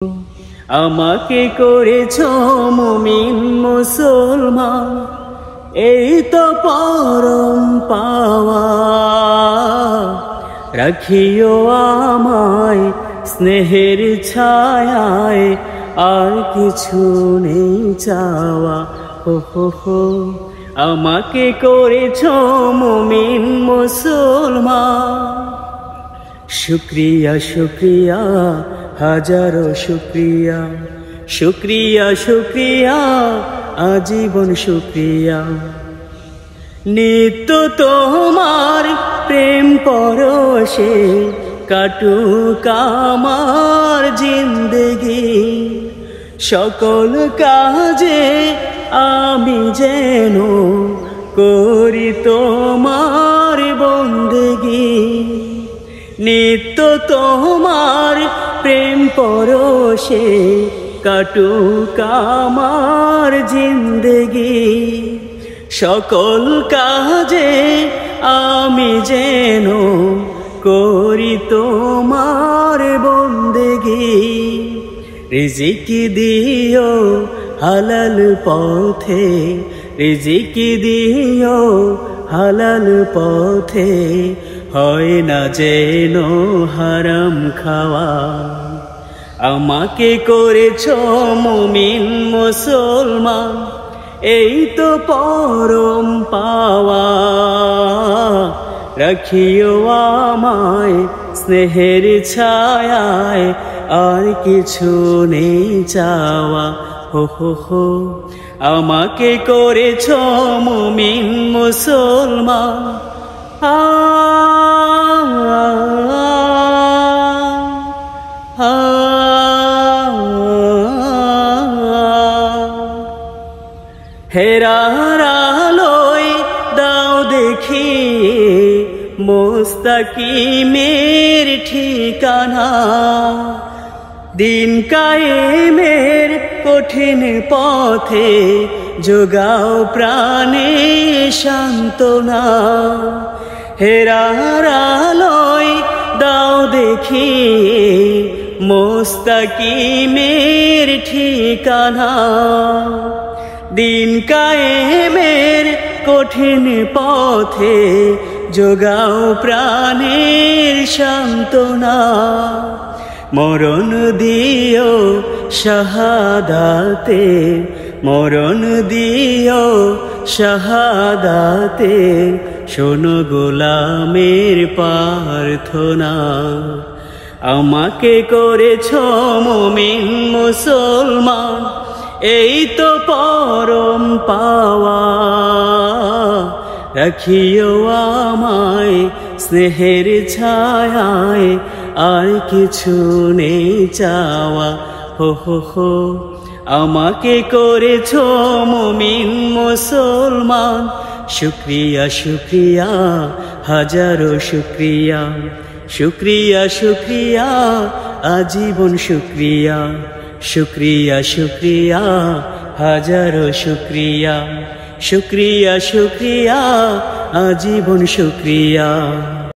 আমাকে করেছো মুমিন মুসলমান, এই তো পরম পাওয়া। রাখিও আমায় স্নেহের ছায়ায়, আর কিছু নেই চাওয়া। হো হো হো, আমাকে করেছো মুমিন মুসলমান। শুক্রিয়া শুক্রিয়া হাজারো শুক্রিয়া, শুক্রিয়া শুক্রিয়া আজীবন শুক্রিয়া। নিত্য তোমার প্রেম পরশে কাটুক আমার জিন্দেগি, সকল কাজে আমি যেন করি তোমার বন্দেগি। নিত্য তোমার প্রেম পরশে কাটুক আমার জিন্দেগি, সকল কাজে আমি যেন করি তোমার বন্দেগি। রিজিক দিও হালাল পথে, রিজিক দিও হালাল পথে, হয় না যেন হারাম খাওয়া। আমাকে করেছো মুমিন মুসলমান, এই তো পরম পাওয়া। রাখিও আমায় স্নেহের ছায়ায়, আর কিছু নেই চাওয়া। হো হো হো, আমাকে করেছো মুমিন মুসলমান। হেরার আলোয় দাও দেখিয়ে মুস্তাকিমের ঠিকানা, দিন কায়েমের কঠিন পথে যোগাও প্রাণে সান্ত্বনা। হেরার আলোয় দাও দেখিয়ে মুস্তাকিমের ঠিকানা, দিন কায়েমের কঠিন পথে যোগাও প্রাণের সান্ত্বনা। মরণ দিও শাহাদাতে, মরণ দিও শাহাদাতে, শোনো গোলামের প্রার্থনা। আমাকে করেছো মুমিন মুসলমান, এই তো পরম পাওয়া। রাখিও আমায় স্নেহের ছায়ায়, আর কিছু নেই চাওয়া। হো হো হো, আমাকে করেছো মুমিন মুসলমান। শুক্রিয়া শুক্রিয়া হাজারো শুক্রিয়া, শুক্রিয়া শুক্রিয়া আজীবন শুক্রিয়া। শুক্রিয়া শুক্রিয়া হাজারো শুক্রিয়া, শুক্রিয়া শুক্রিয়া আজীবন শুক্রিয়া।